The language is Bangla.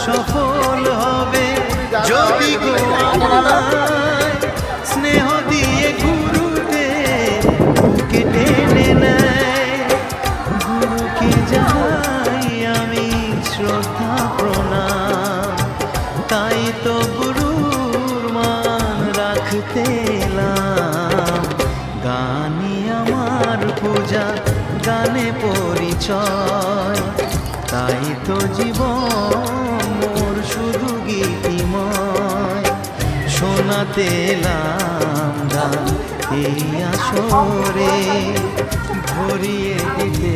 সফল হবে যদি গো আমায় স্নেহ দিয়ে গুরুতে বুকে টেনে নেয়। গুরুকে জানাই আমি শ্রদ্ধা প্রণাম, তাই তো গুরুর মান রাখতে এলাম। গানই আমার পূজা, গানে পরিচয়, তাই তো জীবন মোর শুধু গীতিময়। শোনাতে এলাম গান এই আসরে, ভরিয়ে দিতে